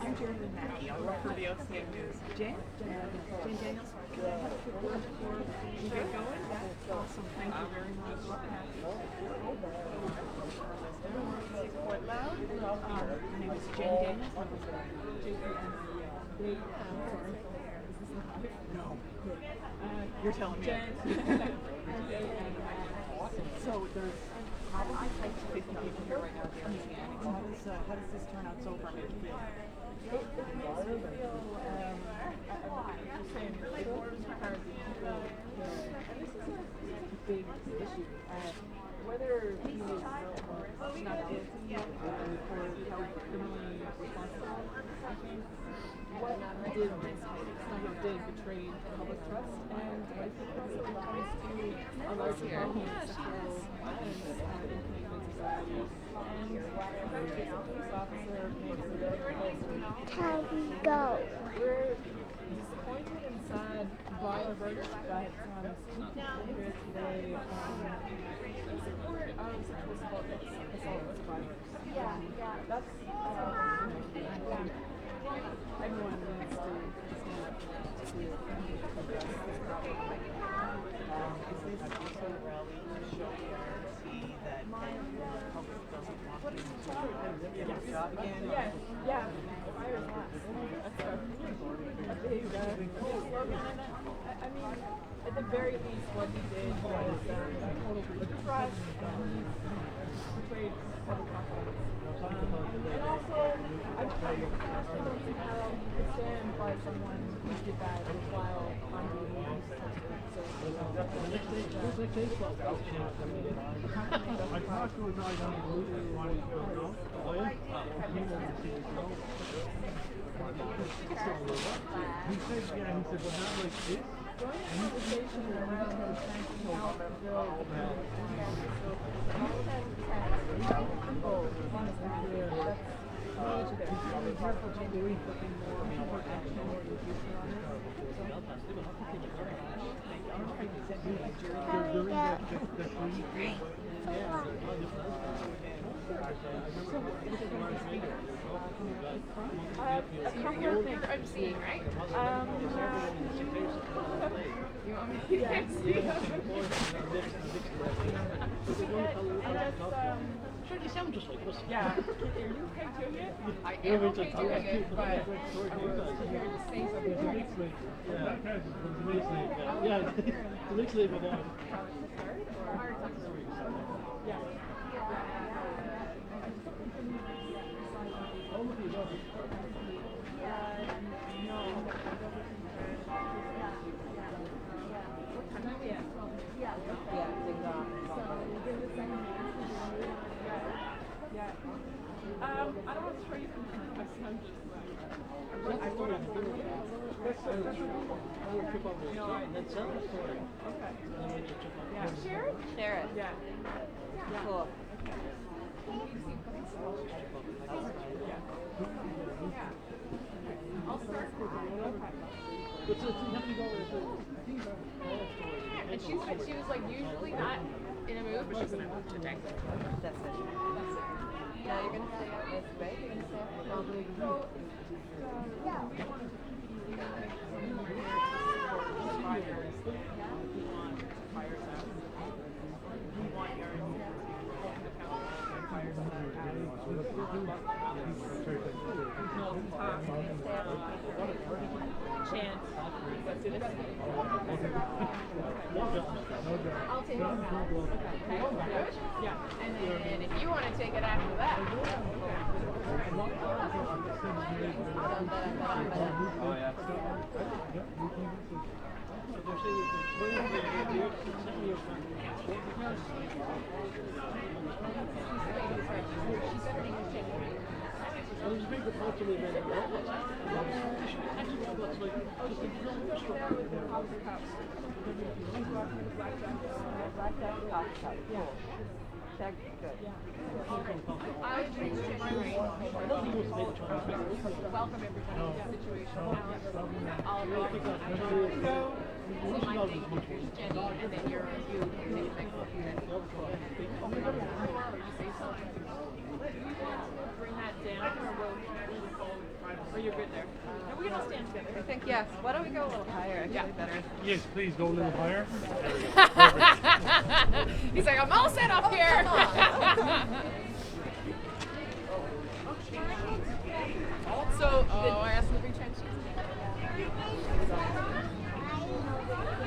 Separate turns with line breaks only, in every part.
I'm Jeremy Mackey. I work for the OCA News. Jen? Jen Daniels. Can I have a quick word before we get going? That's awesome. Thank you very much. Quite loud. My name is Jen Daniels. No. You're telling me. So there's probably 50 people here right now dancing. How does this turn out so far make you feel? It makes me feel, I'm just saying, really warms my heart. And this is a big issue. Whether he is not guilty or held criminally responsible, I think what did Snelgrove did betrayed public trust, and I think that's when it comes to a larger problem of sexual violence in Canadian society. And this police officer makes it really close. We're disappointed and sad by the verdict, but here today in support of sexual assault survivors. That's everyone needs to stand up to this problem. Is this also a rally to show the RNC that the public doesn't want to get a job again? Yeah. Fires last. That's a big slogan. I mean, at the very least, what he did was a total breach of trust, and he betrayed public confidence. And also, I don't see how you could stand by someone who did that while on the news.
I talked to a guy down the road who wanted to go down. He said, well, not like this.
Join a conversation around trying to help build
I'm seeing, right? You want me to
Sure, you sound just like us.
Yeah. Are you okay doing it?
I am okay doing it, but I was here to say something.
Yeah, the next day, but
Yeah. I don't want to show you something. I'm just like, I want to
Share it? Share it.
Yeah.
Cool.
I'll start.
And she was like usually not in a mood, but she's in a mood today. That's it. Yeah, you're gonna stay out this way. You're gonna stay out probably.
Chance. Let's do this.
I'll take it now. Okay.
Yeah.
And then if you want to take it after that.
Oh, yeah.
Welcome everybody to the situation. All of you. So my name is Jenny, and then you take it back.
Bring that down, or will you
I think, yes. Why don't we go a little higher? Actually, better.
Yes, please go a little higher.
He's like, I'm all set up here. So, I asked him to bring trench shoes.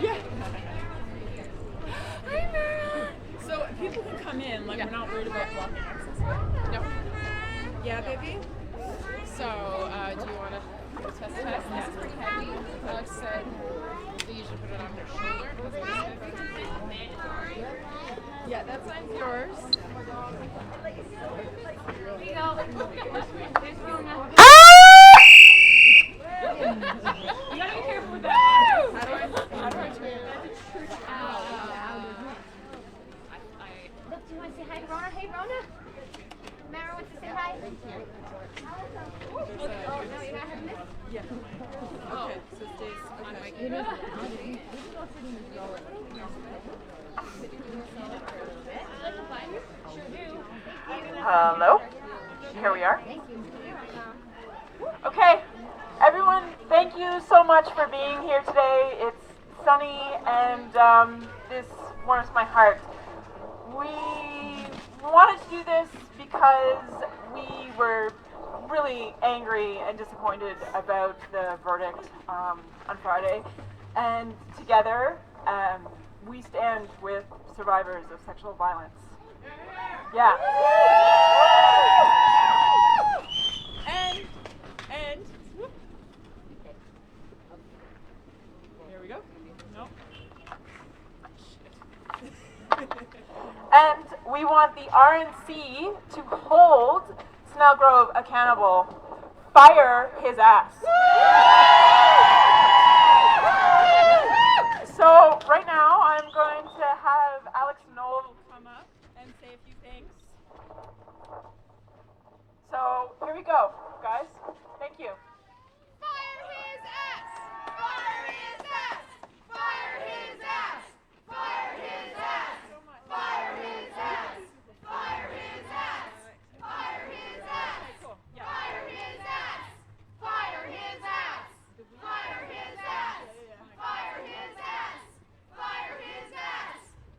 Yeah. Hi, Mara.
So people can come in, like we're not worried about blocking access.
No.
Yeah, baby.
So, do you want to test? This is pretty heavy. Alex said they usually put it on her shoulder because it's heavy. Yeah, that sign's yours. Here you go.
You gotta be careful with that.
How do I turn it?
Look, do you want to say hi to Rona? Hey, Rona. Mara wants to say hi. Oh, no, you're not having this?
Yeah. Okay, so stays on my
Hello? Here we are. Okay, everyone, thank you so much for being here today. It's sunny and this warms my heart. We wanted to do this because we were really angry and disappointed about the verdict on Friday. And together, we stand with survivors of sexual violence. Yeah.
And here we go. No.
And we want the RNC to hold Snelgrove accountable. Fire his ass. So right now I'm going to have Alex Knoll come up and say a few things. So here we go, guys. Thank you.
Fire his ass! Fire his ass! Fire his ass! Fire his ass! Fire his ass! Fire his ass! Fire his ass! Fire his ass! Fire his ass! Fire his ass! Fire his ass! Fire his ass!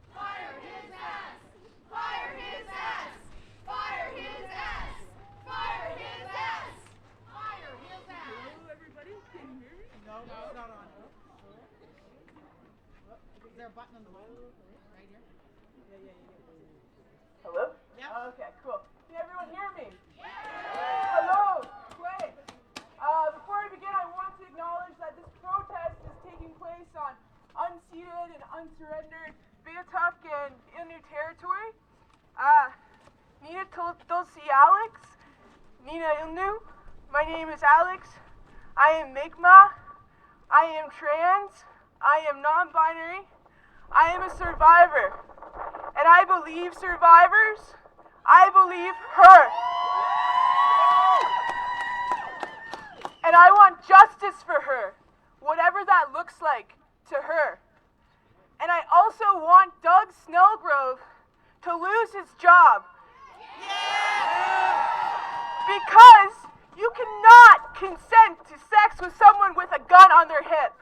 Fire his ass! Fire his ass! Fire his ass! Fire his ass! Fire his ass!
Hello, everybody. Can you hear me? No, it's not on. Is there a button on the bottom? Right here? Yeah.
Hello?
Yeah.
Okay, cool. Can everyone hear me? Hello. Great. Before I begin, I want to acknowledge that this protest is taking place on unceded and unsurrendered Beothuk and Innu territory. Nina Tulsi Alex. Nina Ilnu. My name is Alex. I am Mi'kmaq. I am trans. I am non-binary. I am a survivor. And I believe survivors. I believe her. And I want justice for her, whatever that looks like to her. And I also want Doug Snelgrove to lose his job. Because you cannot consent to sex with someone with a gun on their hip.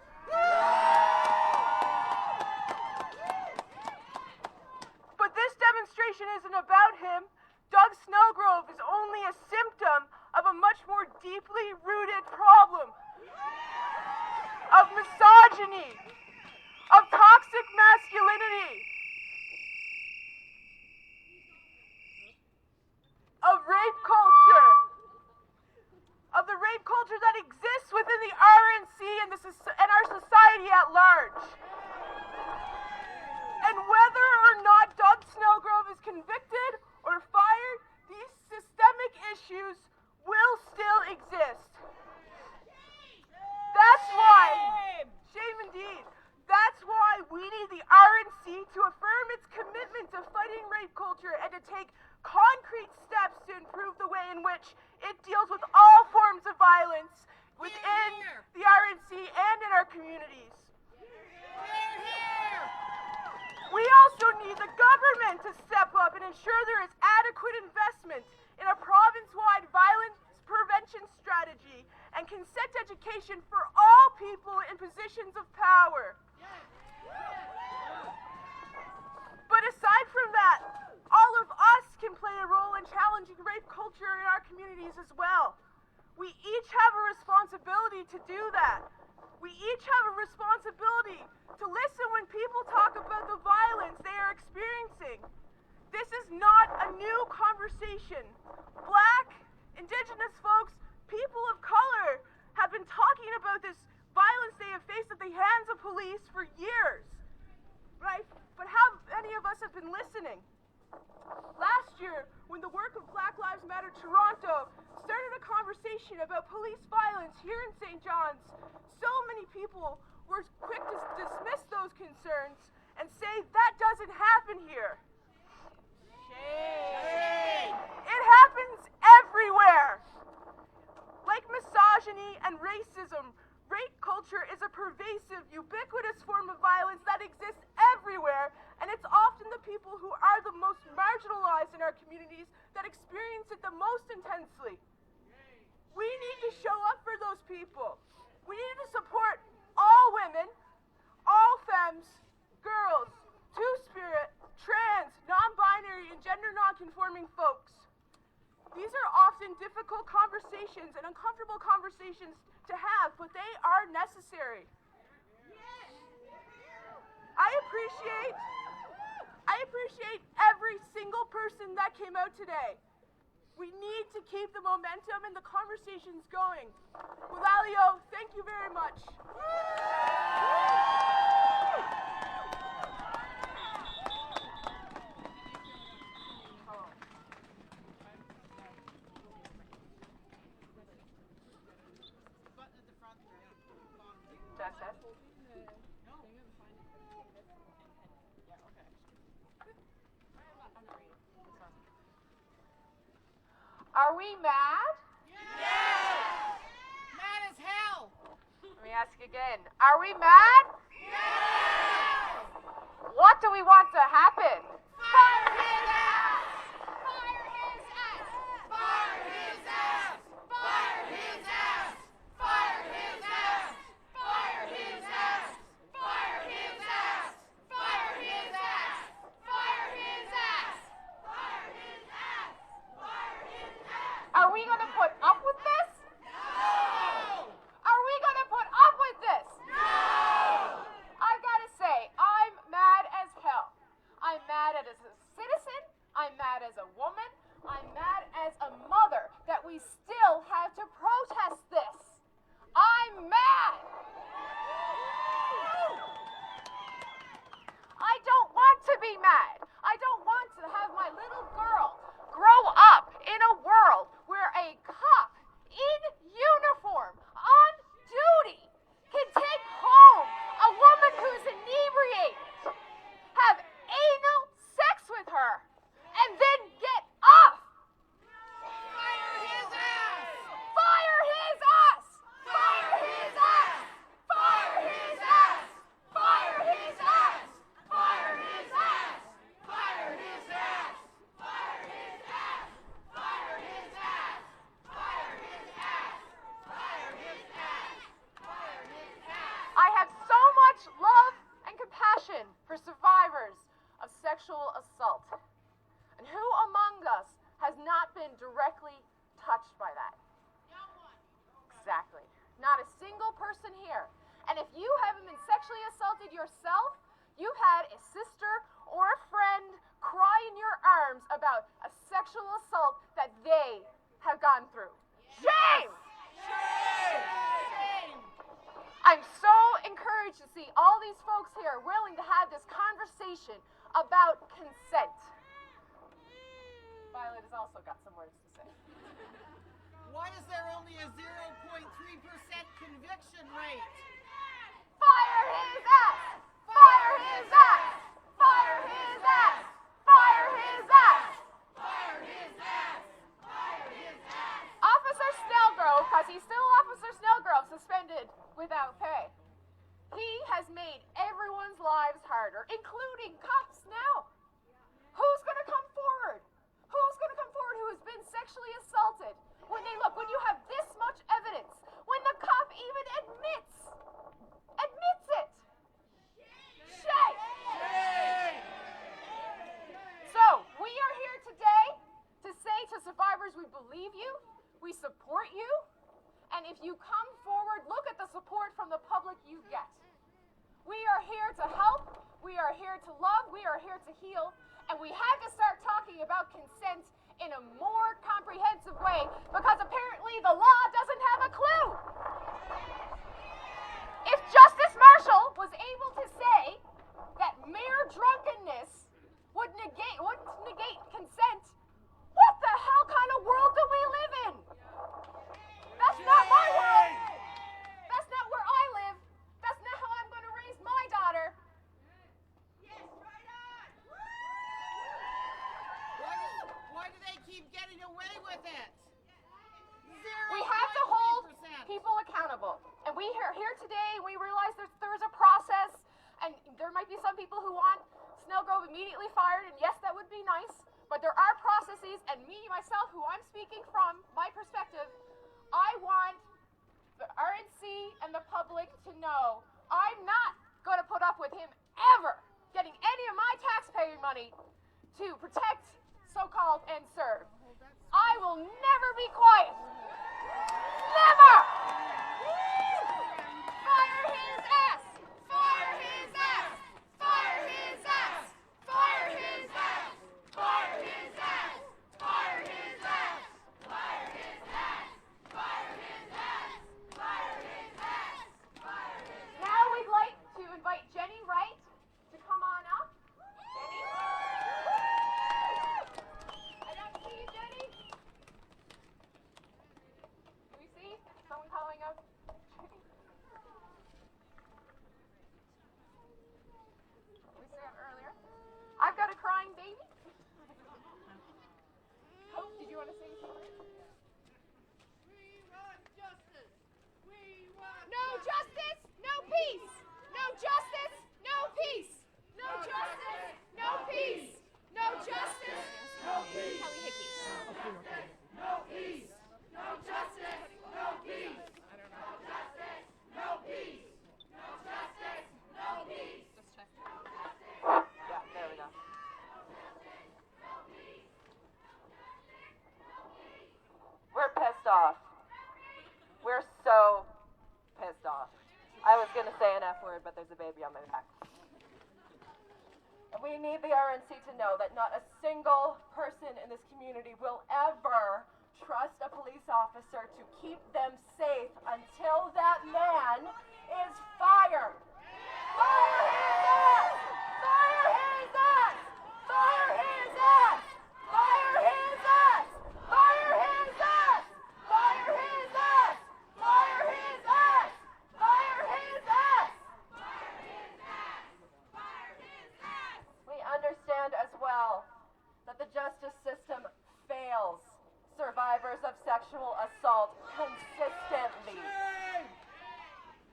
But this demonstration isn't about him. Doug Snelgrove is only a symptom of a much more deeply rooted problem of misogyny, of toxic masculinity, of rape culture, of the rape culture that exists within the RNC and our society at large. And whether or not Doug Snelgrove is convicted or fired, these systemic issues will still exist. That's why, shame indeed, that's why we need the RNC to affirm its commitment to fighting rape culture and to take concrete steps to improve the way in which it deals with all forms of violence within the RNC and in our communities. We also need the government to step up and ensure there is adequate investment in a province-wide violence prevention strategy and consent education for all people in positions of power. But aside from that, all of us can play a role in challenging rape culture in our communities as well. We each have a responsibility to do that. We each have a responsibility to listen when people talk about the violence they are experiencing. This is not a new conversation. Black, Indigenous folks, people of color have been talking about this violence they have faced at the hands of police for years, right? But how many of us have been listening? Last year, when the work of Black Lives Matter Toronto started a conversation about police violence here in St. John's, so many people were quick to dismiss those concerns and say that doesn't happen here. Shame. It happens everywhere. Like misogyny and racism, rape culture is a pervasive, ubiquitous form of violence that exists everywhere, and it's often the people who are the most marginalized in our communities that experience it the most intensely. We need to show up for those people. We need to support all women, all femmes, girls, two-spirit, trans, non-binary, and gender non-conforming folks. These are often difficult conversations and uncomfortable conversations to have, but they are necessary. I appreciate every single person that came out today. We need to keep the momentum and the conversations going. Walalio, thank you very much.
Are we mad?
Yes! Mad as hell!
Let me ask again. Are we mad?
Yes!
What do we want to happen?
Fire his ass! Fire his ass! Fire his ass! Fire his ass! Fire his ass! Fire his ass! Fire his ass! Fire his ass! Fire his ass! Fire his ass! Fire his ass!
Are we going to put up with this?
No!
Are we going to put up with this?
No!
I've got to say, I'm mad as hell. I'm mad as a citizen. I'm mad as a woman. I'm mad as a mother that we still have to protest this. I'm mad. I don't want to be mad. I don't want to have my little girl grow up in a world where a cop in uniform on duty can take home a woman who's inebriated, have anal sex with her, and then get off.
Fire his ass!
Fire his ass!
Fire his ass! Fire his ass! Fire his ass! Fire his ass! Fire his ass! Fire his ass! Fire his ass! Fire his ass! Fire his ass! Fire his ass!
I have so much love and compassion for survivors of sexual assault. And who among us has not been directly touched by that? Exactly. Not a single person here. And if you haven't been sexually assaulted yourself, you've had a sister or a friend cry in your arms about a sexual assault that they have gone through. Shame! I'm so encouraged to see all these folks here willing to have this conversation about consent. Violet has also got some words to say.
Why is there only a 0.3% conviction rate?
Fire his ass! Fire his ass! Fire his ass! Fire his ass!
Fire his ass! Fire his ass!
Officer Snelgrove, because he's still Officer Snelgrove, suspended without pay. He has made everyone's lives harder, including cops now. Who's going to come forward? Who's going to come forward who has been sexually assaulted? When you have this much evidence, when the
you come forward, look at the support from the public you get. We are here to help, we are here to love, we are here to heal, and we have to start talking about consent in a more comprehensive way because apparently the law doesn't have a clue. If Justice Marshall was able to say that mere drunkenness wouldn't negate consent, what the hell kind of world do we live in? That's not my world. That's not where I live. That's not how I'm going to raise my daughter.
Yes, right on! Why do they keep getting away with it?
We have to hold
0.3%.
people accountable. And we are here today, we realize there's a process, and there might be some people who want Snelgrove immediately fired, and yes, that would be nice, but there are processes, and me, myself, who I'm speaking from, my perspective, I want the RNC and the public to know I'm not going to put up with him ever getting any of my taxpayer money to protect, so-called, and serve. I will never be quiet. Never! Fire his ass! Fire his ass! Fire his ass! Fire his ass! Fire his ass! Fire his ass! Fire his ass! Fire his ass! Fire his ass! Fire his ass! Now we'd like to invite Jenny Wright to come on up. Jenny? I don't see you, Jenny. Do we see someone calling up? We said earlier. I've got a crying baby. Oh, did you want to sing something?
We want justice! We want
No justice, no peace. No justice, no peace. No justice, no peace. No justice, no peace. Kelly Hickey.
no peace! No justice! No peace!
I don't know.
No justice! No peace! No justice! No peace!
Just check.
Yeah, there we go. We're pissed off. We're so pissed off. I was going to say an F word, but there's a baby on my back. And we need the RNC to know that not a single person in this community will ever trust a police officer to keep them safe until that man is fired. Fire his ass! Fire his ass! Fire his ass! Fire his ass! Fire his ass! Fire his ass! Fire his ass! Fire his ass! We understand as well that the justice system fails survivors of sexual assault consistently.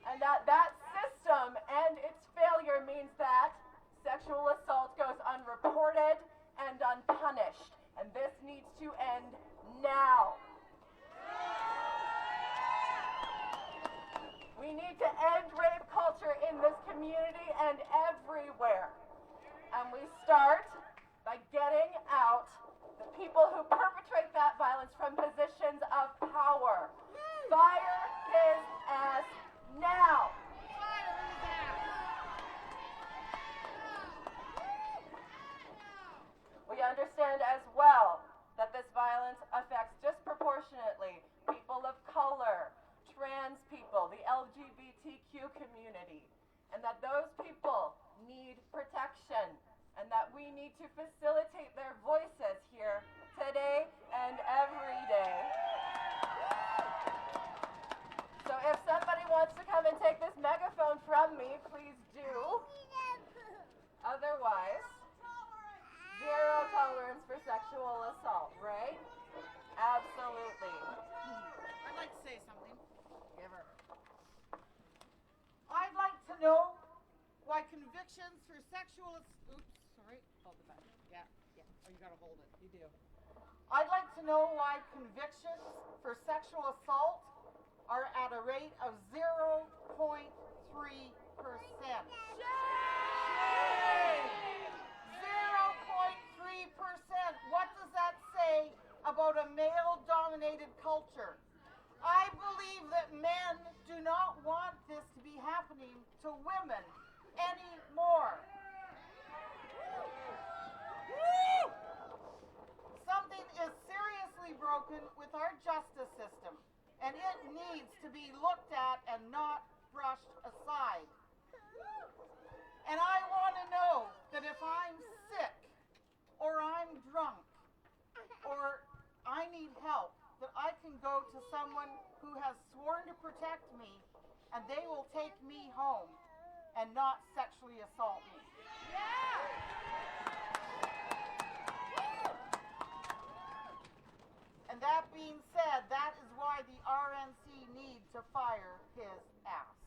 And that system and its failure means that sexual assault goes unreported and unpunished. And this needs to end now. We need to end rape culture in this community and everywhere. And we start by getting out the people who perpetrate that violence from positions of power. Fire his ass now. We understand as well that this violence affects disproportionately people of color, trans people, the LGBTQ community, and that those people need protection, and that we need to facilitate their voices here today and every day. So if somebody wants to come and take this megaphone from me, please do. Otherwise, zero tolerance for sexual assault, right? Absolutely.
I'd like to say something. Give her. I'd like to know why convictions for sexual oops, sorry, hold the button. Yeah. Oh, you gotta hold it. You do. I'd like to know why convictions for sexual assault are at a rate of 0.3%. 0.3%. What does that say about a male-dominated culture? I believe that that men do not want this to be happening to women anymore. Something is seriously broken with our justice system, and it needs to be looked at and not brushed aside. And I want to know that if I'm sick, or I'm drunk, or I need help, that I can go to someone who has sworn to protect me, and they will take me home and not sexually assault me. And that being said, that is why the RNC need to fire his ass.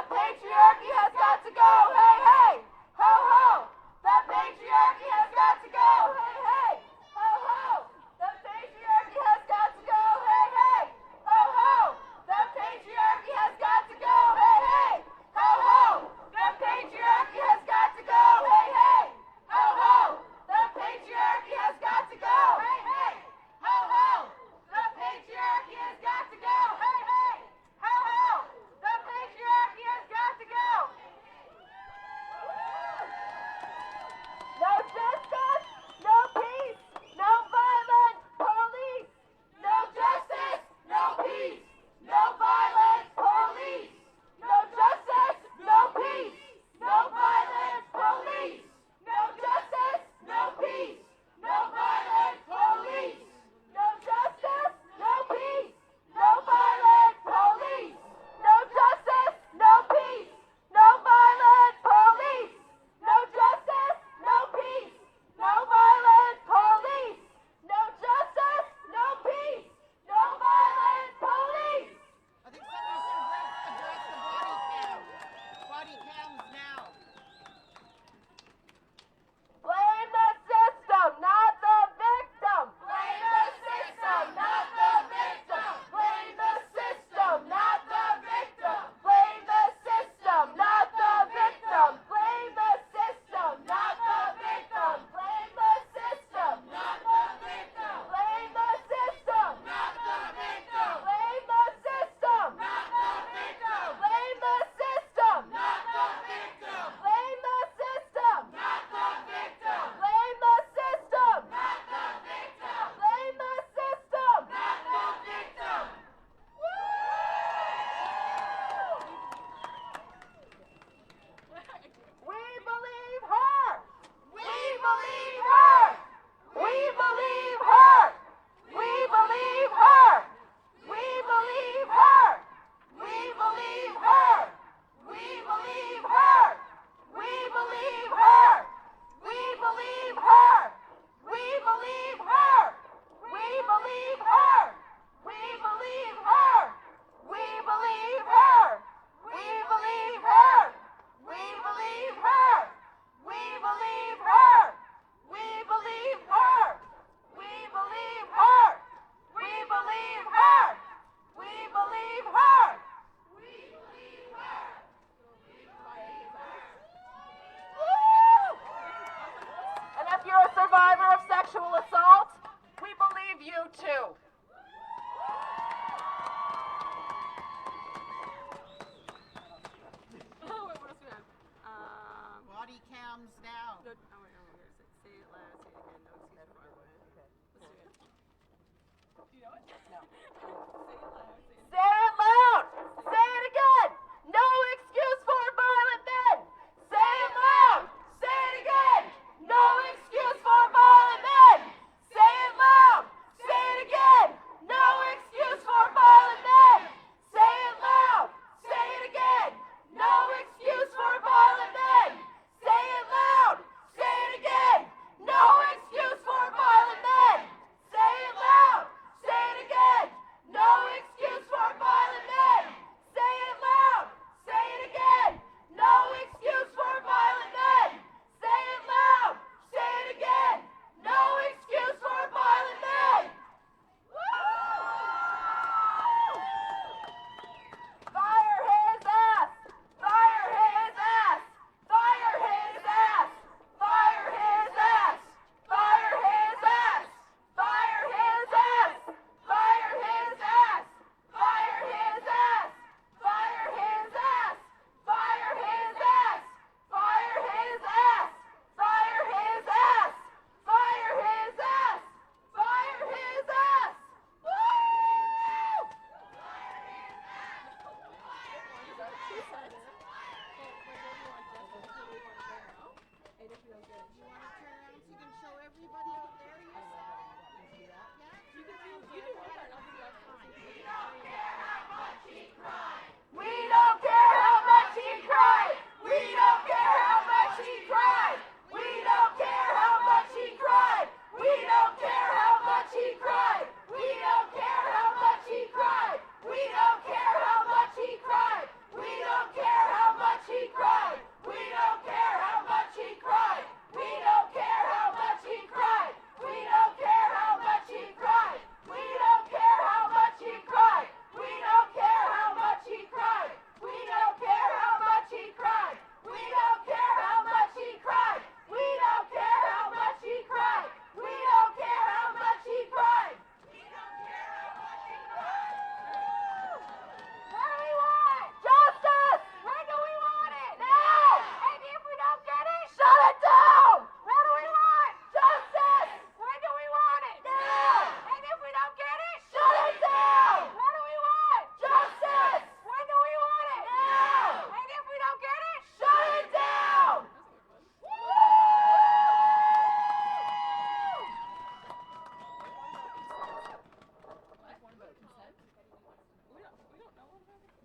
Patriarchy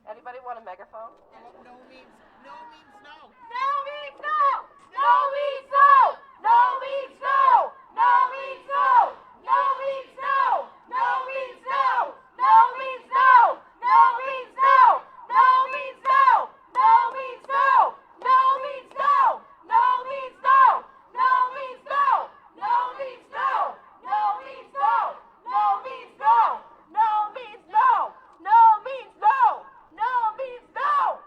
Anybody want a megaphone?
No means no.
No means no! No means no! No means no! No means no! No means no! No means no! No means no! No means no! No means no! No means no! No means no! No means no! No means no! No means no! No means no! No means no! No means no! No means no! No means no!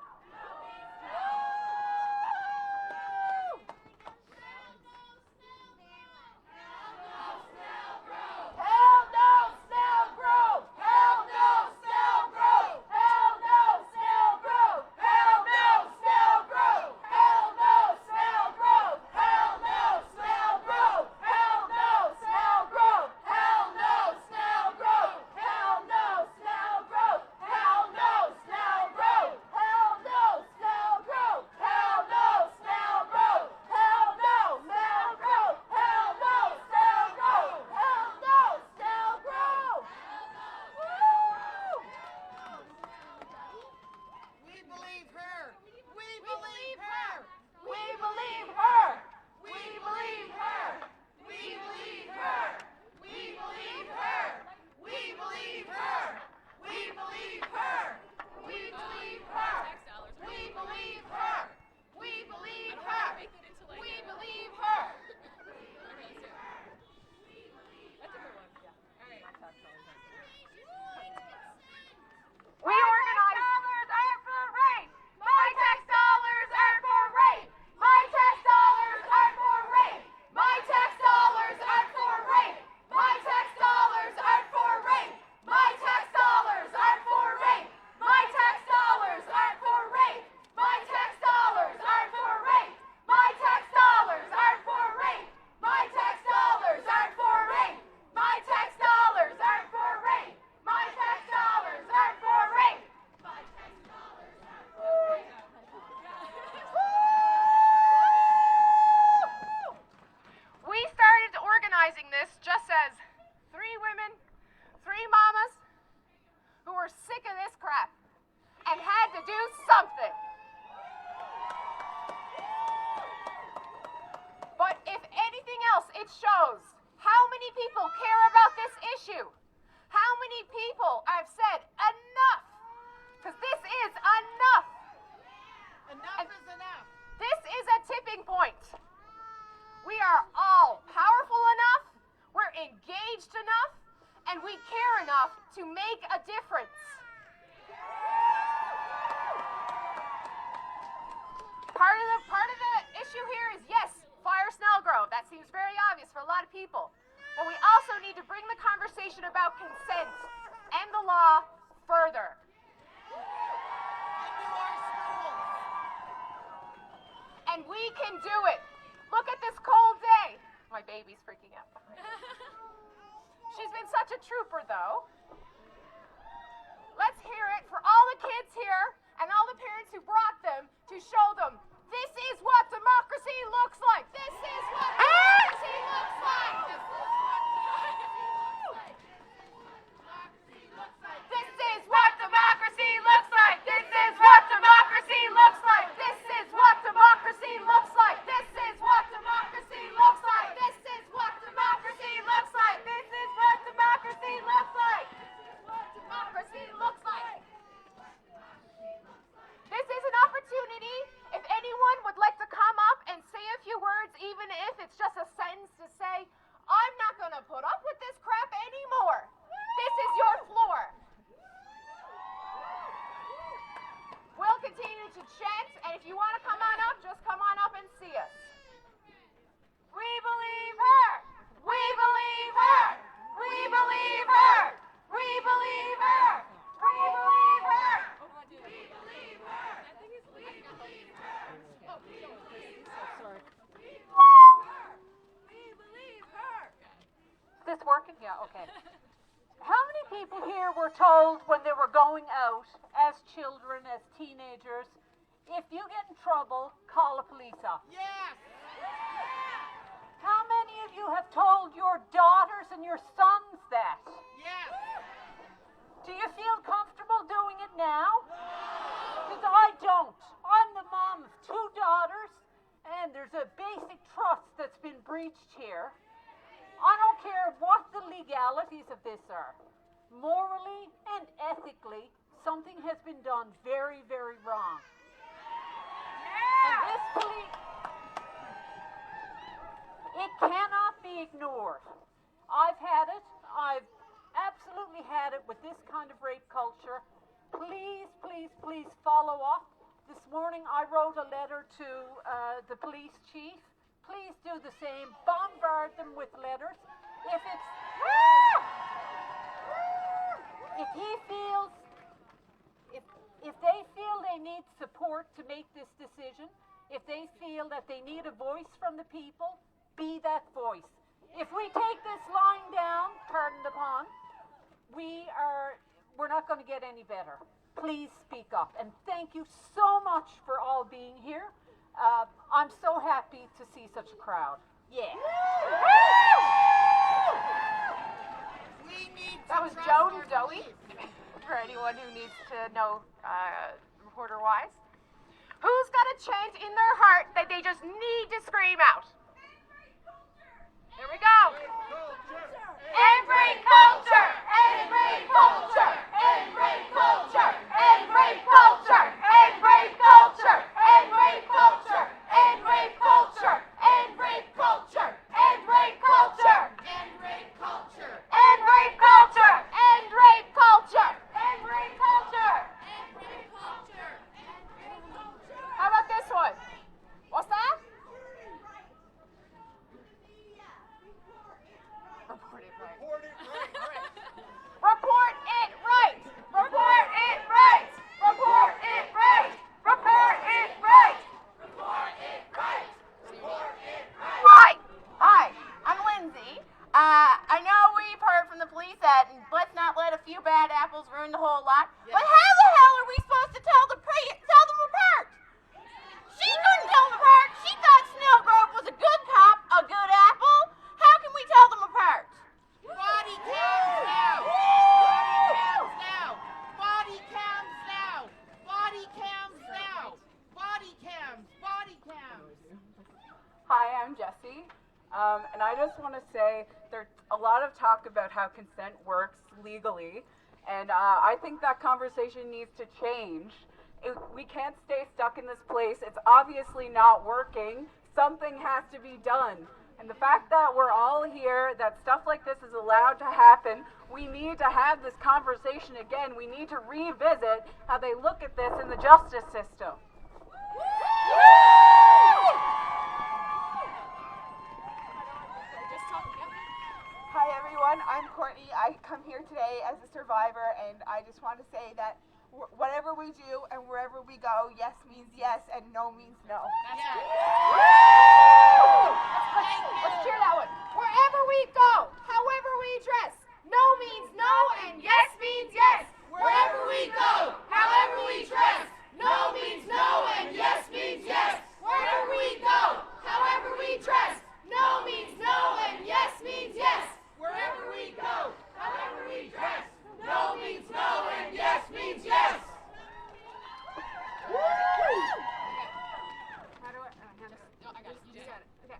Hell no, Snelgrove! Hell no, Snelgrove! Hell no, Snelgrove! Hell no, Snelgrove! Hell no, Snelgrove! Hell no, Snelgrove! Hell no, Snelgrove! Hell no, Snelgrove! Hell no, Snelgrove! Hell no, Snelgrove! Hell no, Snelgrove! Hell no, Snelgrove! Hell no, Snelgrove! Hell no, Snelgrove! Hell no, Snelgrove! Woo!
We believe her. We believe her.
We believe her! We believe her! We believe her! We believe her! We believe her! We believe her! We believe her! We believe her! We believe her! We believe her! We organize. Dollars are for rape. My tax dollars are for rape. My tax dollars are for rape. My tax dollars are for rape. My tax dollars are for rape. My tax dollars are for rape. My tax dollars are for rape. My tax dollars are for rape. My tax dollars are for rape. My tax dollars are for rape. My tax dollars are for rape. My tax dollars are for rape. We started organizing this just as three women, three mamas who were sick of this crap and had to do something. But if anything else, it shows how many people care about this issue. How many people have said enough? Because this is enough.
Enough is enough.
This is a tipping point. We are all powerful enough, we're engaged enough, and we care enough to make a difference. Part of the issue here is, yes, fire Snelgrove. That seems very obvious for a lot of people. But we also need to bring the conversation about consent and the law further.
Into our schools.
And we can do it. Look at this cold day. My baby's freaking out. She's been such a trooper, though. Let's hear it for all the kids here and all the parents who brought
this working? Yeah, okay. How many people here were told when they were going out as children, as teenagers, if you get in trouble, call a police officer?
Yes!
How many of you have told your daughters and your sons that?
Yes!
Do you feel comfortable doing it now? Because I don't. I'm the mom of 2 daughters, and there's a basic trust that's been breached here. I don't care what the legalities of this are. Morally and ethically, something has been done very, very wrong. And this police, it cannot be ignored. I've had it. I've absolutely had it with this kind of rape culture. Please, please, please follow up. This morning I wrote a letter to the police chief. Please do the same. Bombard them with letters. If he feels, if they feel they need support to make this decision, if they feel that they need a voice from the people, be that voice. If we take this line down, pardon the pun, we're not going to get any better. Please speak up. And thank you so much for all being here. I'm so happy to see such a crowd. Yeah.
We need
That
to
was
trust
Joan
our
Dowie,
police.
for anyone who needs to know reporter-wise. Who's got a chant in their heart that they just need to scream out? Here we go. End rape culture! End rape culture! End rape culture! End rape culture! End rape culture! End rape culture! End rape culture! End rape culture! End rape culture!
End rape culture!
End rape culture! End rape culture! End rape culture!
End rape culture! End rape culture!
How about this one? What's that? Report it right.
Report it right.
Report it right. Report it right. Report it right. Report it right.
Report it right. Report it right.
Hi, I'm Lindsay. I know we've heard from the police that let's not let a few bad apples ruin the whole lot. But how the hell are we supposed to tell them apart? She couldn't tell them apart. She thought Snelgrove was a good cop, a good apple. How can we tell them apart?
Body cams now! Body cams now! Body cams now! Body cams now! Body cams! Body cams!
Hi, I'm Jessie, and I just want to say there's a lot of talk about how consent works legally, and I think that conversation needs to change. We can't stay stuck in this place. It's obviously not working. Something has to be done. And the fact that we're all here, that stuff like this is allowed to happen, we need to have this conversation again. We need to revisit how they look at this in the justice system.
Hi everyone, I'm Courtney. I come here today as a survivor, and I just want to say that whatever we do and wherever we go, yes means yes and no means no.
Let's cheer that one. Wherever we go, however we dress, no means no and yes means yes.
Wherever we go, however we dress, no means no and yes means yes.
Wherever we go, however we dress, no means no and yes means yes.
Wherever we go, however we dress, no means no and yes means yes.
How do I hand this? No, I got it. You got it. Okay.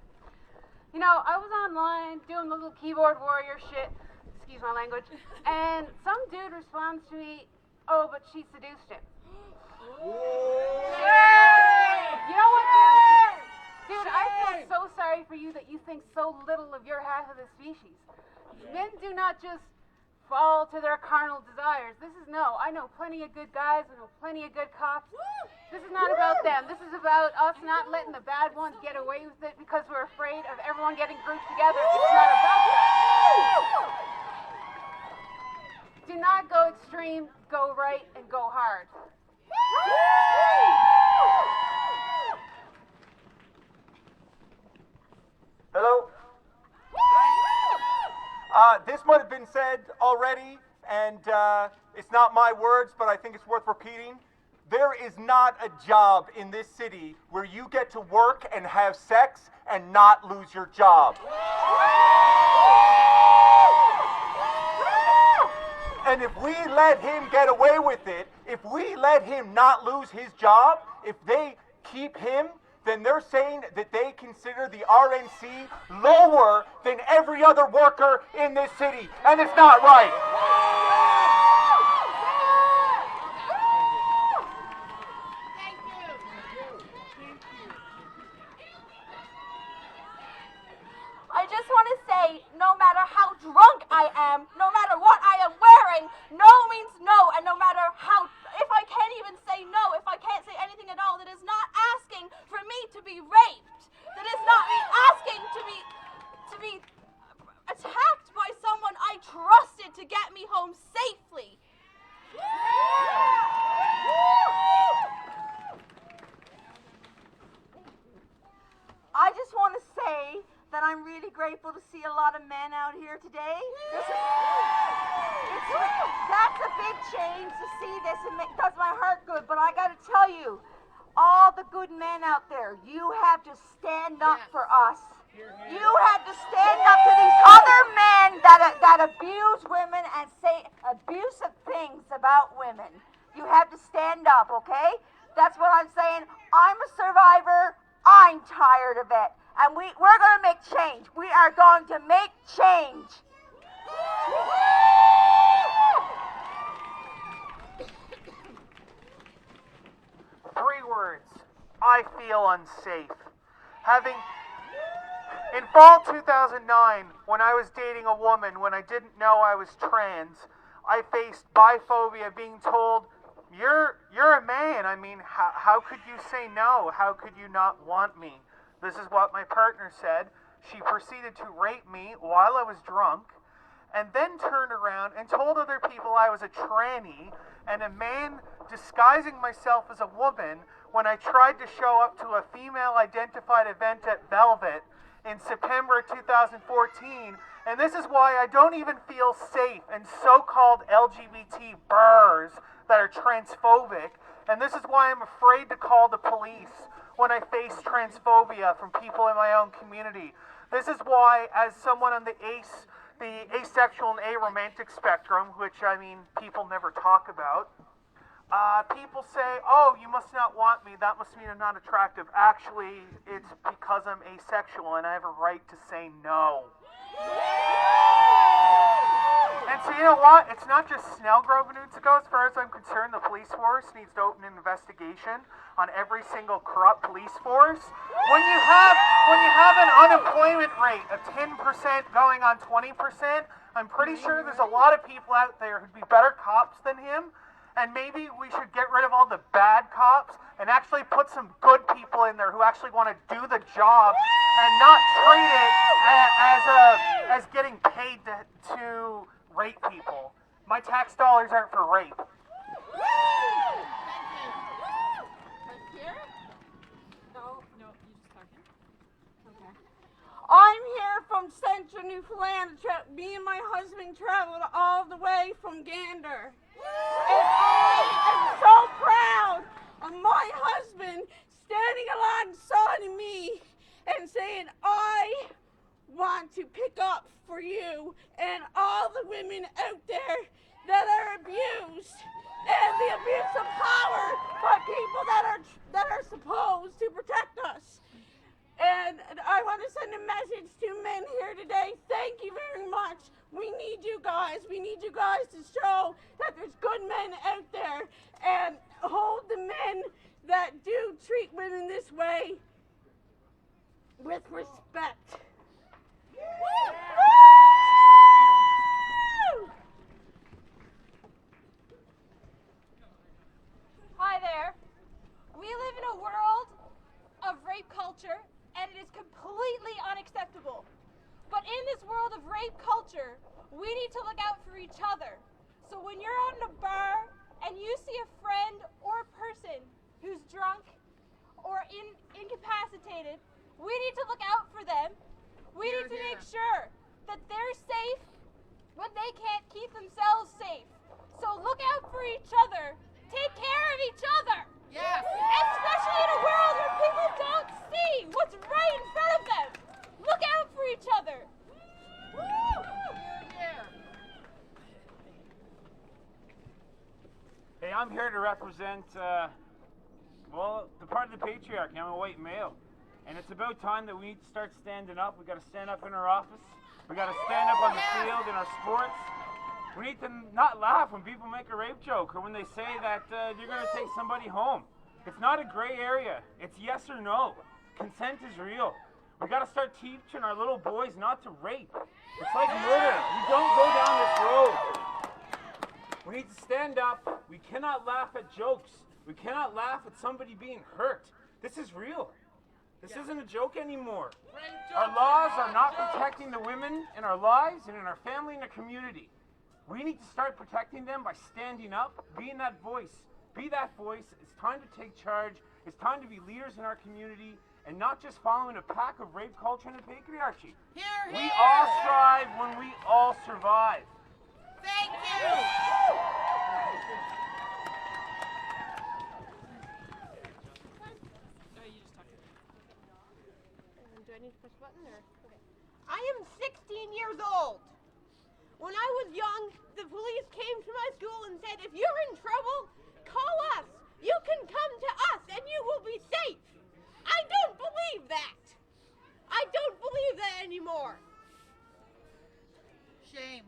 You know, I was online doing the little keyboard warrior shit, excuse my language, and some dude responds to me, oh, but she seduced him. You know what, dude? I feel so sorry for you that you think so little of your half of the species. Men do not just fall to their carnal desires. I know plenty of good guys, I know plenty of good cops. This is not about them. This is about us not letting the bad ones get away with it because we're afraid of everyone getting grouped together. It's not about that. Do not go extreme, go right, and go hard.
Hello. This might have been said already, and it's not my words, but I think it's worth repeating. There is not a job in this city where you get to work and have sex and not lose your job. And if we let him get away with it, if we let him not lose his job, if they keep him, then they're saying that they consider the RNC lower than every other worker in this city, and it's not right.
I just want to say, no matter how drunk I am, no matter what I am wearing, no means no, and no matter how, if I can't even say no, if I can't say anything at all, that is not asking for me to be raped. That is not me asking to be attacked by someone I trusted to get me home safely. I just want to say that I'm really grateful to see a lot of men out here today. That's a big change to see this, and it does my heart good, but I got to tell you, all the good men out there, you have to stand up for us. You have to stand up to these other men that abuse women and say abusive things about women. You have to stand up, okay? That's what I'm saying. I'm a survivor. I'm tired of it. And we're going to make change. We are going to make change.
Three words. I feel unsafe. In fall 2009, when I was dating a woman, when I didn't know I was trans, I faced biphobia, being told, you're a man. I mean, how could you say no? How could you not want me? This is what my partner said. She proceeded to rape me while I was drunk, and then turned around and told other people I was a tranny and a man disguising myself as a woman when I tried to show up to a female-identified event at Velvet in September 2014. And this is why I don't even feel safe in so-called LGBT burrs that are transphobic. And this is why I'm afraid to call the police when I face transphobia from people in my own community. This is why, as someone on the asexual and aromantic spectrum, which, I mean, people never talk about, people say, oh, you must not want me, that must mean I'm not attractive. Actually, it's because I'm asexual and I have a right to say no. And so you know what? It's not just Snelgrove who needs to go. As far as I'm concerned, the police force needs to open an investigation on every single corrupt police force. When you have an unemployment rate of 10% going on 20%, I'm pretty sure there's a lot of people out there who'd be better cops than him. And maybe we should get rid of all the bad cops and actually put some good people in there who actually want to do the job and not treat it as getting paid to rape people. My tax dollars aren't for rape.
I'm here from central Newfoundland. Me and my husband traveled all the way from Gander. And I am so proud of my husband standing alongside of me and saying, I want to pick up for you and all the women out there that are abused and the abuse of power by people that are supposed to protect us. And I want to send a message to men here today. Thank you very much. We need you guys. We need you guys to show that there's good men out there and hold the men that do treat women this way with respect.
Hi there. We live in a world of rape culture, and it is completely unacceptable. But in this world of rape culture, we need to look out for each other. So when you're out in a bar and you see a friend or a person who's drunk or incapacitated, we need to look out for them. We need to make sure that they're safe
but they can't keep themselves safe. So look out for each other. Take care of each other.
Yes.
Especially in a world where people don't see what's right in front of them. Look out for each other. Woo!
Hey, I'm here to represent, the part of the patriarchy. I'm a white male. And it's about time that we need to start standing up. We got to stand up in our office. We got to stand up on the field in our sports. We need to not laugh when people make a rape joke or when they say that you're going to take somebody home. It's not a gray area. It's yes or no. Consent is real. We got to start teaching our little boys not to rape. It's like murder. We don't go down this road. We need to stand up. We cannot laugh at jokes. We cannot laugh at somebody being hurt. This is real. This isn't a joke anymore. Our laws are not protecting the women in our lives and in our family and our community. We need to start protecting them by standing up, being that voice. Be that voice. It's time to take charge. It's time to be leaders in our community and not just following a pack of rape culture and patriarchy. We all strive when we all survive.
Thank you.
Do I need to push a button or? Okay.
I am 16 years old. When I was young, the police came to my school and said, if you're in trouble, call us. You can come to us and you will be safe. I don't believe that. I don't believe that anymore.
Shame.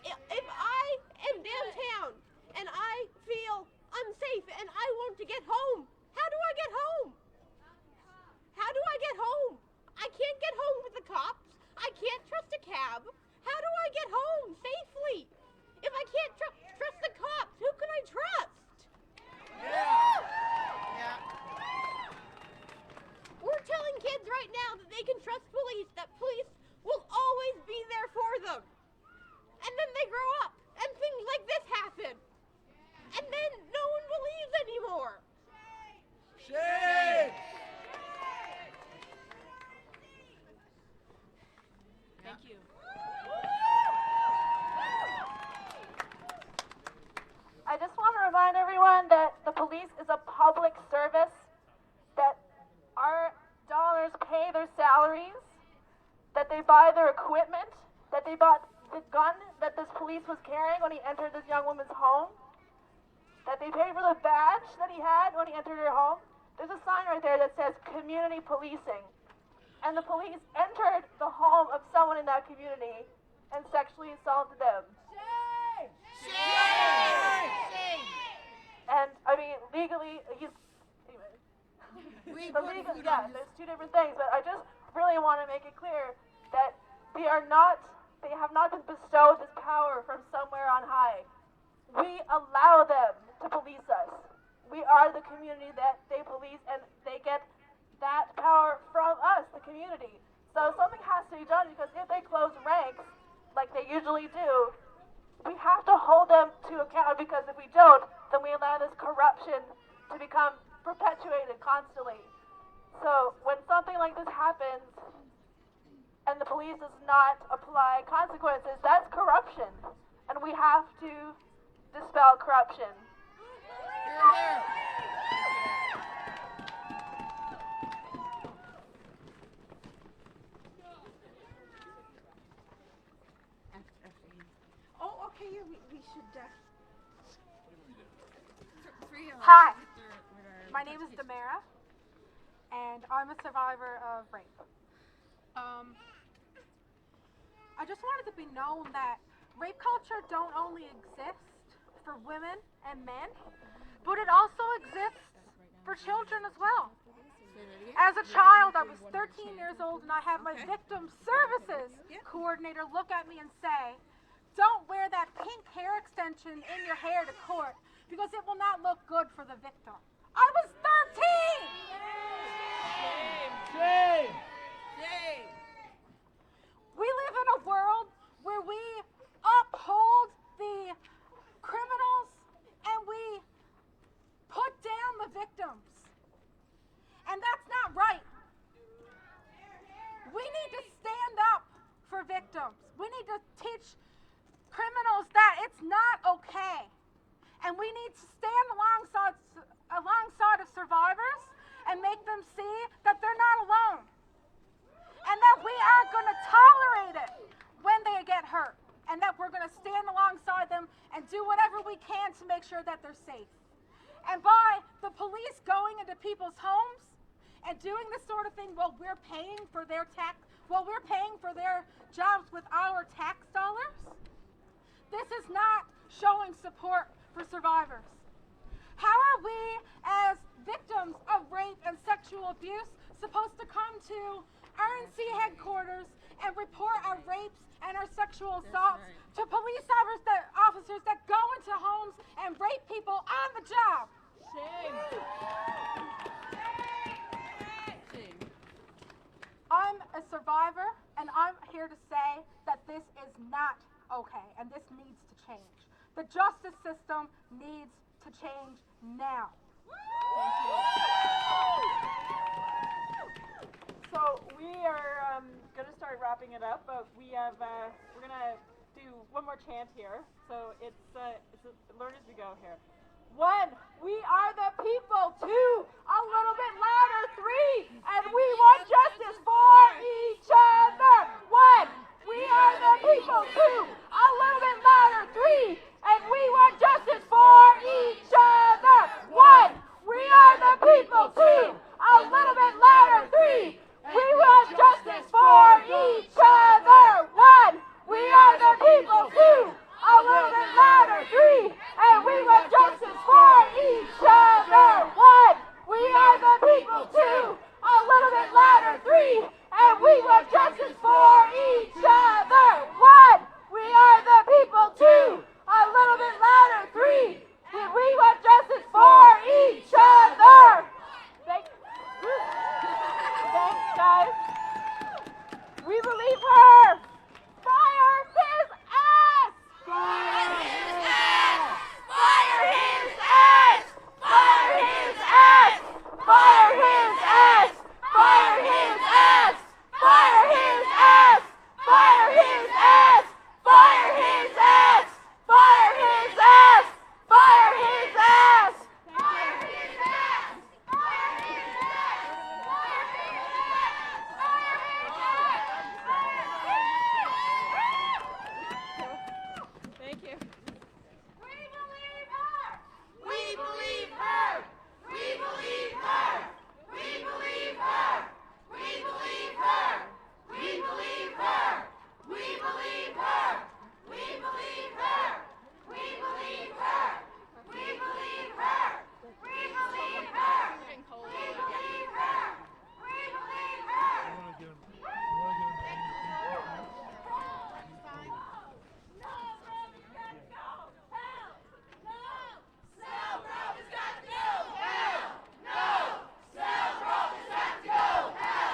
If I am downtown and I feel unsafe and I want to get home, how do I get home? How do I get home? I can't get home with the cops. I can't trust a cab. How do I get home safely? If I can't trust the cops, who can I trust?
Yeah.
We're telling kids right now that they can trust police, that police will always be there for them. And then they grow up and things like this happen. And then no one believes anymore.
Shame.
Thank you.
I just want to remind everyone that the police is a public service, that our dollars pay their salaries, that they buy their equipment, that they bought the gun that this police was carrying when he entered this young woman's home, that they paid for the badge that he had when he entered her home. There's a sign right there that says community policing. And the police entered the home of someone in that community and sexually assaulted them.
Shame. Shame. Shame.
And I mean, legally, there's two different things, but I just really want to make it clear that they have not been bestowed this power from somewhere on high. We allow them to police us. We are the community that they police, and they get that power from us, the community. So something has to be done, because if they close ranks, like they usually do, we have to hold them to account, because if we don't, then we allow this corruption to become perpetuated constantly. So when something like this happens, and the police does not apply consequences, that's corruption. And we have to dispel corruption.
Oh, okay, yeah, we should,
Hi, my name is Damara, and I'm a survivor of rape. I just wanted to be known that rape culture don't only exist for women and men, but it also exists for children as well. As a child, I was 13 years old, and I had my victim services coordinator look at me and say, "Don't wear that pink hair extension in your hair to court, because it will not look good for the victim." I was 13!
Shame. Shame.
We live in a world where we uphold the criminals and we put down the victims. And that's not right. We need to stand up for victims. We need and make them see that they're not alone. And that we aren't going to tolerate it when they get hurt. And that we're going to stand alongside them and do whatever we can to make sure that they're safe. And by the police going into people's homes and doing this sort of thing while we're paying for their jobs with our tax dollars, this is not showing support for survivors. How are we, as victims of rape and sexual abuse, supposed to come to RNC headquarters and report our rapes and our sexual assaults to police officers that go into homes and rape people on the job?
Shame.
I'm a survivor, and I'm here to say that this is not okay, and this needs to change. The justice system needs to change now.
So we are going to start wrapping it up, but we're going to do one more chant here. So it's learn as we go here. 1, we are the people. 2, a little bit louder. 3, and we want justice for each other. 1, we are the people. 2, a little bit louder. 3, and we want justice for each other. 1, we are the people. 2, a little bit louder. 3, we want justice for each other. 1, we are the people. 2, a little bit louder. 3, and we want justice for each other. 1, we are the people. 2, a little bit louder. 3, and we want justice for each other. 1, we are the people. 2, a little bit louder. 3, and we want justice for each other. Thanks, guys. We believe her. Fire his ass! Fire his ass! Fire his ass! Fire his ass! Fire his ass! Fire his ass! Fire his ass! Fire his ass! Fire his ass! Fire his ass! Fire his ass! Fire his ass! Fire his ass! Thank you. We believe her! We believe her! We believe her! We believe her! We believe her! We believe her! We believe her! We believe her! We believe her! We believe her! We believe her! We believe her! We believe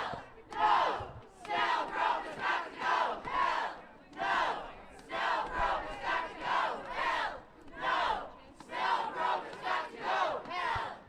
her!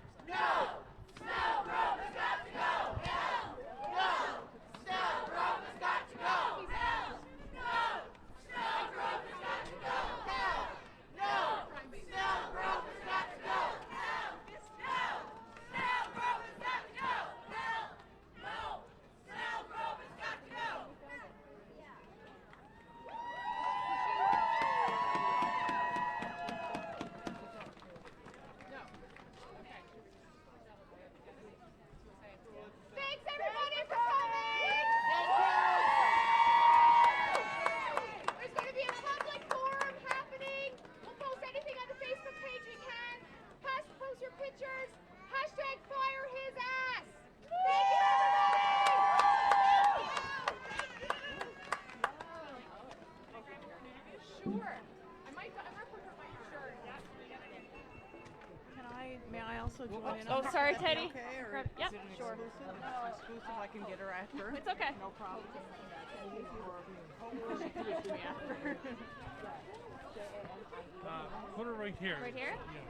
Thanks everybody for coming! There's going to be a public forum happening. We'll post anything on the Facebook page we can. Post your pictures. Hashtag fire his ass. Thank you everybody! Sure. I might put my shirt. Yeah.
May I also join in?
Oh, sorry, Teddy.
Okay, or
Yep,
is it
sure.
exclusive? Exclusive, I can get her after.
It's okay.
No problem.
Put her right here.
Right here?
Yeah.